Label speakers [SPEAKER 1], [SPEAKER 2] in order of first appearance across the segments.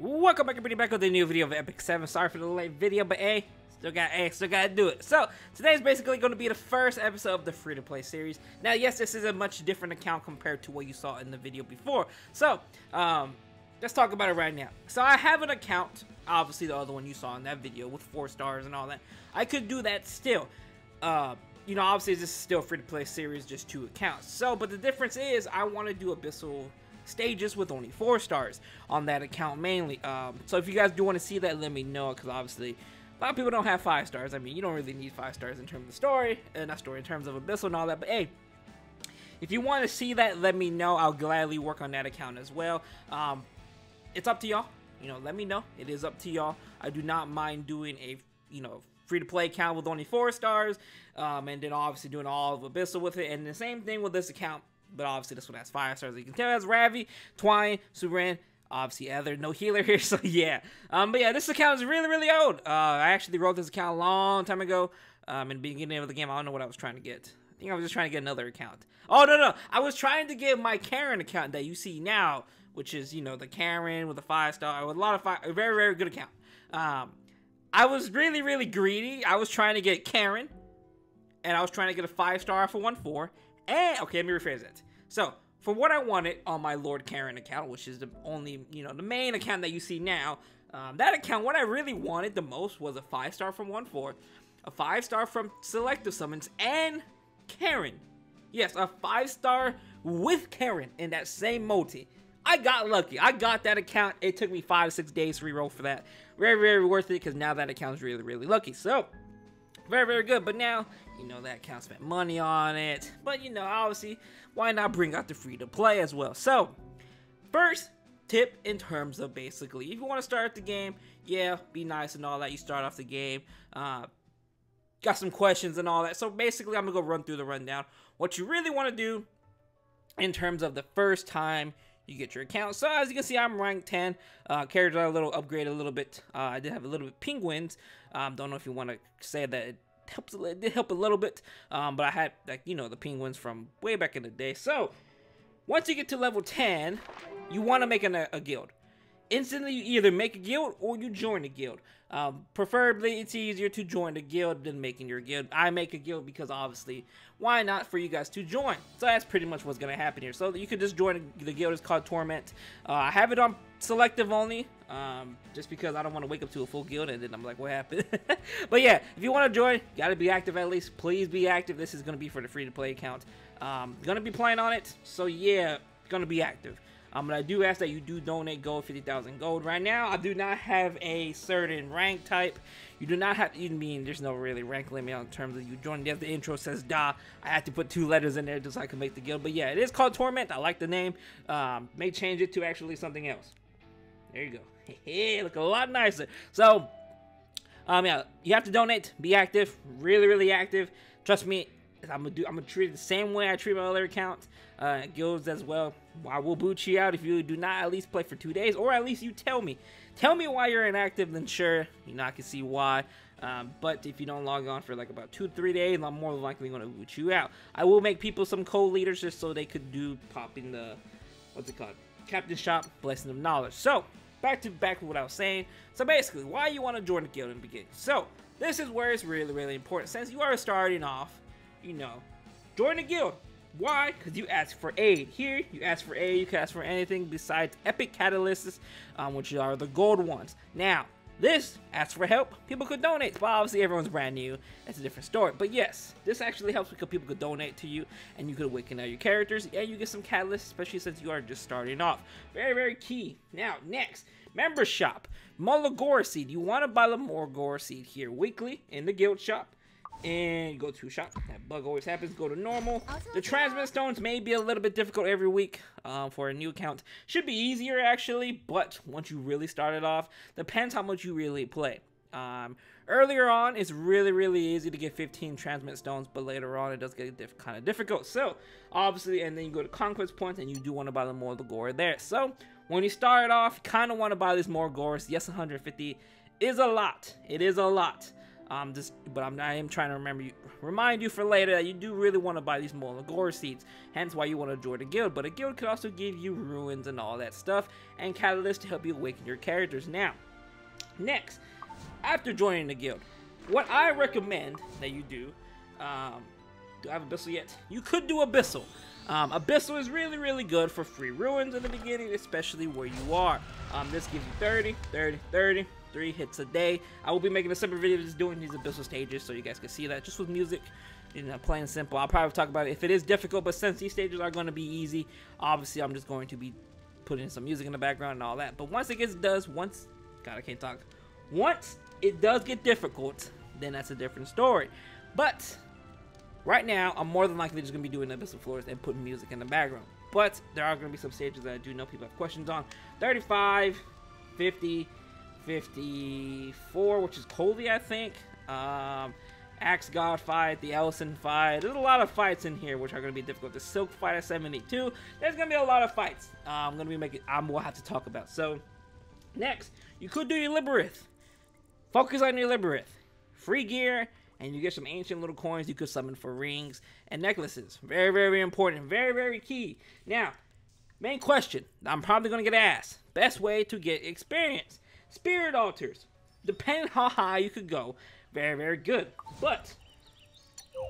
[SPEAKER 1] Welcome back, everybody, back with a new video of Epic 7. Sorry for the late video, but hey, still gotta do it. So, today's basically going to be the first episode of the free-to-play series. Now, yes, this is a much different account compared to what you saw in the video before. So, let's talk about it right now. So, I have an account, obviously the other one you saw in that video with 4 stars and all that. I could do that still. You know, obviously this is still a free-to-play series, just 2 accounts. So, but the difference is I want to do Abyssal stages with only 4 stars on that account mainly. So if you guys do want to see that, let me know, because obviously a lot of people don't have 5 stars. I mean, you don't really need 5 stars in terms of story, not story, in terms of Abyssal and all that, but hey, if you want to see that, let me know. I'll gladly work on that account as well. It's up to y'all. You know, let me know. It is up to y'all. I do not mind doing a, you know, free-to-play account with only 4 stars, and then obviously doing all of Abyssal with it, and the same thing with this account. But obviously this one has 5 stars. You can tell it has Ravi, Twine, Subran, obviously Ether, no healer here, so yeah. But yeah, this account is really old. I actually wrote this account a long time ago. In the beginning of the game, I don't know what I was trying to get. I think I was just trying to get another account. Oh, no. I was trying to get my Karen account that you see now, which is, you know, the Karen with a 5 star, with a lot of a very good account. I was really greedy. I was trying to get Karen, and I was trying to get a 5 star for 1-4. And, okay, let me rephrase that. So, for what I wanted on my Lord Karen account, which is the only, you know, the main account that you see now, that account, what I really wanted the most was a 5 star from 1-4, a 5 star from Selective Summons, and Karen. Yes, a 5 star with Karen in that same multi. I got lucky. I got that account. It took me 5 to 6 days to reroll for that. Very worth it, because now that account is really lucky. So, very good. But now, you know, that account spent money on it. But, you know, obviously, why not bring out the free-to-play as well? So, first tip in terms of basically, if you want to start the game, yeah, be nice and all that. You start off the game. Got some questions and all that. So, basically, I'm going to go run through the rundown. What you really want to do in terms of the first time you get your account. So as you can see, I'm ranked 10. Characters are a little upgraded a little bit. I did have a little bit penguins. Don't know if you want to say that it helps. It did help a little bit. But I had, like, you know, the penguins from way back in the day. So once you get to level 10, you want to make a guild. Instantly, you either make a guild or you join a guild. Preferably, it's easier to join a guild than making your guild. I make a guild because, obviously, why not for you guys to join? So that's pretty much what's going to happen here. So you could just join the guild. It's called Torment. I have it on selective only, just because I don't want to wake up to a full guild and then I'm like, what happened? But yeah, if you want to join, you got to be active at least. Please be active. This is going to be for the free-to-play account. Going to be playing on it, so yeah, going to be active. But I do ask that you do donate gold, 50,000 gold. Right now, I do not have a certain rank type. You do not have, you mean, there's no really rank limit in terms of you joining. Yes, the intro says Da. I had to put 2 letters in there just so I can make the guild. But yeah, it is called Torment. I like the name. May change it to actually something else. There you go. Hey, look a lot nicer. So, yeah, you have to donate. Be active. Really active. Trust me. I'm gonna treat it the same way I treat my other account, guilds as well. I will boot you out if you do not at least play for 2 days, or at least you tell me why you're inactive. Then sure, you know, I can see why. But if you don't log on for like about 2 to 3 days, I'm more than likely gonna boot you out. I will make people some co-leaders just so they could do popping the, what's it called, Captain Shop, Blessing of Knowledge. So back to what I was saying. So basically, why you want to join the guild in the beginning. So this is where it's really important. Since you are starting off, you know, join a guild. Why? Because you ask for aid. Here, you ask for aid. You can ask for anything besides epic catalysts, which are the gold ones. Now, this asks for help. People could donate, but obviously everyone's brand new. That's a different story. But yes, this actually helps because people could donate to you, and you could awaken your characters, and you get some catalysts, especially since you are just starting off. Very key. Now, next, member shop. Mulligore seed. You want to buy the Mulligore seed here weekly in the guild shop. And go to shop. That bug always happens. Go to normal. The transmit stones may be a little bit difficult every week for a new account. Should be easier actually, but once you really start it off, depends how much you really play. Earlier on, it's really easy to get 15 transmit stones, but later on, it does get kind of difficult. So obviously, and then you go to conquest points, and you do want to buy the more gore there. So when you start off, you kind of want to buy this more gore. Yes, 150 is a lot. It is a lot. I am trying to remind you for later that you do really want to buy these Molagor seeds, hence why you want to join a guild. But a guild could also give you ruins and all that stuff, and catalysts to help you awaken your characters. Now, next, after joining the guild, what I recommend that you do I have Abyssal yet? You could do Abyssal. Abyssal is really, really good for free ruins in the beginning, especially where you are. This gives you 30, 30, 30, 3 hits a day. I will be making a separate video just doing these Abyssal stages so you guys can see that just with music, you know, plain and simple. I'll probably talk about it if it is difficult, but since these stages are going to be easy, obviously I'm just going to be putting some music in the background and all that. But once it once it does get difficult, then that's a different story. But right now, I'm more than likely just going to be doing Abyssal floors and putting music in the background. But there are going to be some stages that I do know people have questions on. 35, 50, 54, which is Colby, I think. Axe God fight, the Ellison fight. There's a lot of fights in here which are going to be difficult. The Silk fight at 72. There's going to be a lot of fights we'll have to talk about. So, next, you could do your Liberath. Focus on your Liberath. Free gear, and you get some ancient little coins you could summon for rings and necklaces. Very, very important. Very, very key. Now, main question I'm probably going to get asked. Best way to get experience. Spirit altars. Depending how high you could go. Very, very good. But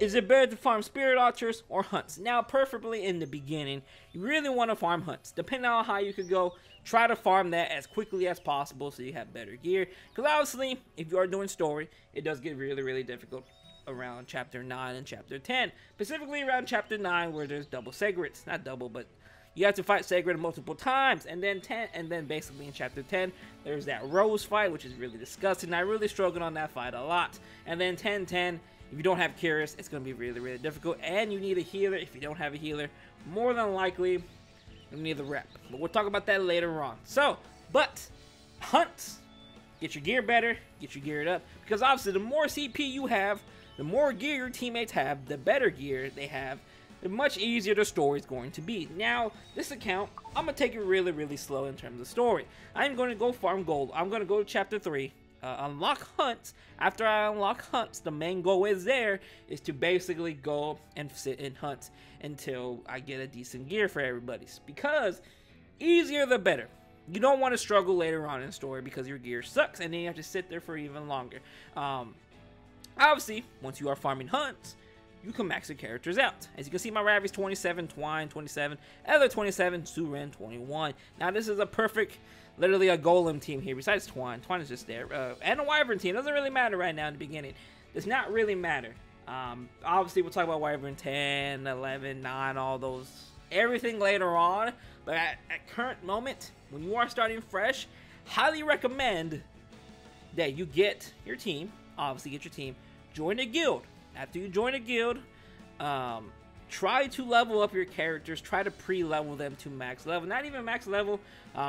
[SPEAKER 1] is it better to farm spirit altars or hunts? Now, preferably in the beginning, you really want to farm hunts. Depending on how high you could go, try to farm that as quickly as possible so you have better gear. Because obviously, if you are doing story, it does get really, really difficult around chapter 9 and chapter 10. Specifically around chapter 9 where there's double Segrids. Not double, but you have to fight Segrid multiple times. And then basically in chapter 10, there's that Rose fight, which is really disgusting. I really struggled on that fight a lot. And then 10-10. If you don't have Curious, it's going to be really, really difficult. And you need a healer. If you don't have a healer, more than likely, you need the rep. But we'll talk about that later on. So, but, hunts. Get your gear better. Get your geared up. Because obviously, the more CP you have, the more gear your teammates have, the better gear they have, the much easier the story is going to be. Now, this account, I'm going to take it really, really slow in terms of story. I'm going to go farm gold. I'm going to go to chapter 3. Unlock hunts. After I unlock hunts, the main goal is to basically go and sit in hunts until I get a decent gear for everybody's. Because easier the better. You don't want to struggle later on in the story because your gear sucks and then you have to sit there for even longer. Obviously, once you are farming hunts, you can max your characters out. As you can see, my Ravi's 27, Twine 27, Ether 27, Suren 21. Now this is a perfect, literally a golem team here besides Twine. Twine is just there. And a Wyvern team. Doesn't really matter right now in the beginning. Does not really matter. Obviously, we'll talk about Wyvern 10, 11, 9, all those, everything later on. But at current moment, when you are starting fresh, highly recommend that you get your team. Obviously, get your team. Join a guild. After you join a guild, try to level up your characters. Try to pre-level them to max level. Not even max level,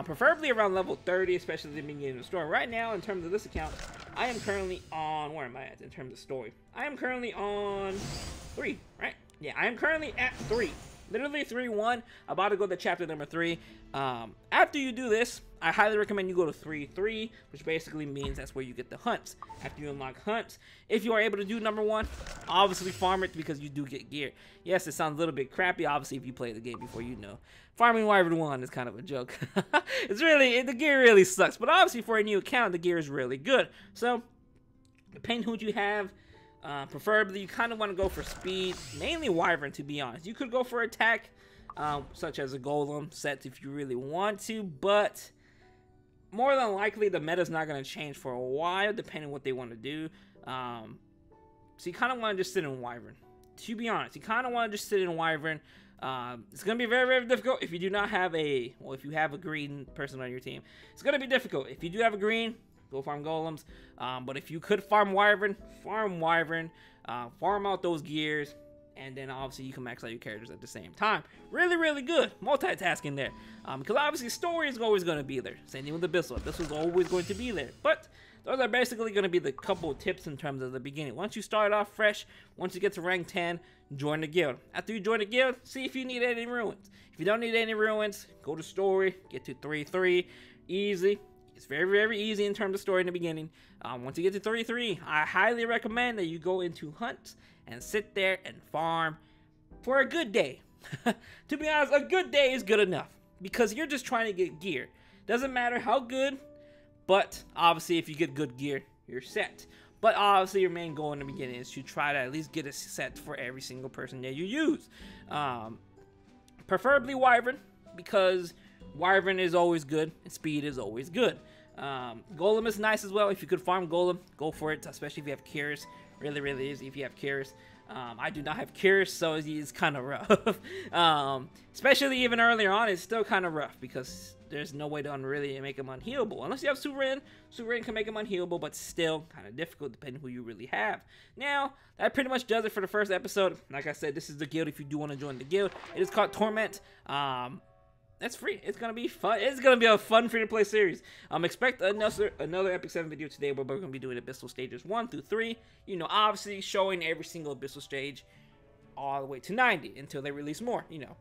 [SPEAKER 1] preferably around level 30, especially at the beginning of the story. Right now, in terms of this account, I am currently on, where am I at in terms of story? I am currently on 3, right? Yeah, I am currently at 3. Literally 3-1, about to go to chapter number 3. After you do this, I highly recommend you go to 3-3, which basically means that's where you get the hunts. After you unlock hunts, if you are able to do number 1, obviously farm it because you do get gear. Yes, it sounds a little bit crappy, obviously, if you play the game before, you know. Farming Wyvern 1 is kind of a joke. It's really, the gear really sucks, but obviously for a new account, the gear is really good. So, depending who you have, preferably you kind of want to go for speed, mainly Wyvern to be honest. You could go for attack, such as a golem set if you really want to, but more than likely the meta's not going to change for a while depending what they want to do. So you kind of want to just sit in Wyvern. To be honest, you kind of want to just sit in Wyvern. It's going to be very, very difficult if you do not have a, well, if you have a green person on your team. It's going to be difficult. If you do have a green, go farm golems. But if you could farm Wyvern, farm out those gears, and then obviously you can max out your characters at the same time. Really, really good multitasking there. Because obviously story is always going to be there. Same thing with Abyssal. Abyssal is always going to be there. But those are basically going to be the couple of tips in terms of the beginning. Once you start off fresh, once you get to rank 10, join the guild. After you join the guild, see if you need any ruins. If you don't need any ruins, go to story, get to 3-3, easy. It's very, very easy in terms of story in the beginning. Once you get to 33, I highly recommend that you go into hunts and sit there and farm for a good day. To be honest, a good day is good enough because you're just trying to get gear. Doesn't matter how good, but obviously if you get good gear, you're set. But obviously your main goal in the beginning is to try to at least get a set for every single person that you use. Preferably Wyvern, because Wyvern is always good and speed is always good. Golem is nice as well. If you could farm Golem, go for it, especially if you have Cures. Really, really easy if you have Cures. I do not have Cures, so it's kind of rough. Especially even earlier on, it's still kind of rough because there's no way to really make them unhealable. Unless you have Surin. Surin can make them unhealable, but still kind of difficult depending who you really have. Now, that pretty much does it for the first episode. Like I said, this is the guild if you do want to join the guild. It is called Torment. That's free. It's gonna be fun. It's gonna be a fun free-to-play series. Expect another Epic 7 video today where we're gonna be doing Abyssal stages 1 through 3. You know, obviously showing every single Abyssal stage all the way to 90 until they release more. You know,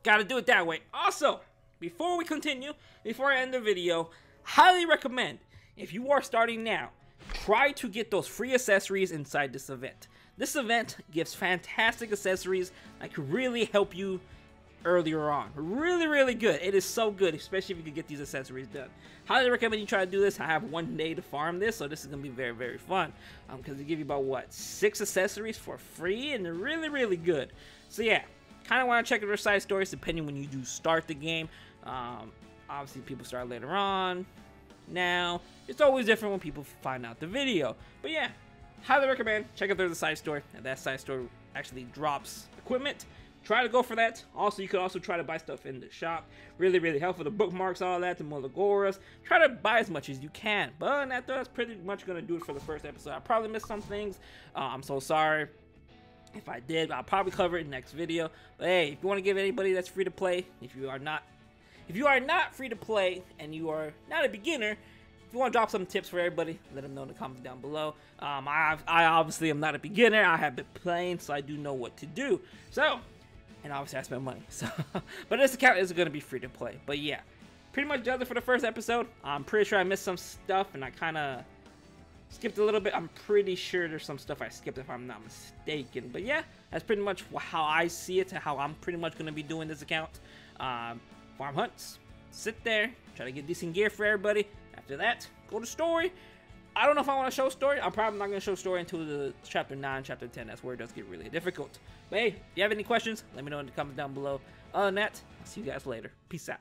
[SPEAKER 1] gotta do it that way. Also, before we continue, before I end the video, highly recommend if you are starting now, try to get those free accessories inside this event. This event gives fantastic accessories that could really help you earlier on. Really, really good. It is so good, especially if you can get these accessories done. Highly recommend you try to do this. I have 1 day to farm this, so this is gonna be very, very fun. Because they give you about what, 6 accessories for free, and they're really, really good. So yeah, kind of want to check out their side stories depending when you do start the game. Obviously, people start later on. Now, it's always different when people find out the video. But yeah, highly recommend check out their side story, and that side story actually drops equipment. Try to go for that. Also, you could also try to buy stuff in the shop. Really, really helpful. The bookmarks, all that, the Mologoras. Try to buy as much as you can. But that's pretty much going to do it for the first episode. I probably missed some things. I'm so sorry. If I did, I'll probably cover it in the next video. But hey, if you want to give anybody that's free to play, if you are not free to play and you are not a beginner, if you want to drop some tips for everybody, let them know in the comments down below. I obviously am not a beginner. I have been playing, so I do know what to do. So, and obviously I spend money. So, but this account is going to be free to play. But yeah, pretty much does it for the first episode. I'm pretty sure I missed some stuff, and I kind of skipped a little bit. I'm pretty sure there's some stuff I skipped if I'm not mistaken. But yeah, that's pretty much how I see it, and how I'm pretty much going to be doing this account. Farm hunts, sit there, try to get decent gear for everybody. After that, go to story. I don't know if I want to show story. I'm probably not going to show story until the chapter 9, chapter 10. That's where it does get really difficult. But hey, if you have any questions, let me know in the comments down below. Other than that, I'll see you guys later. Peace out.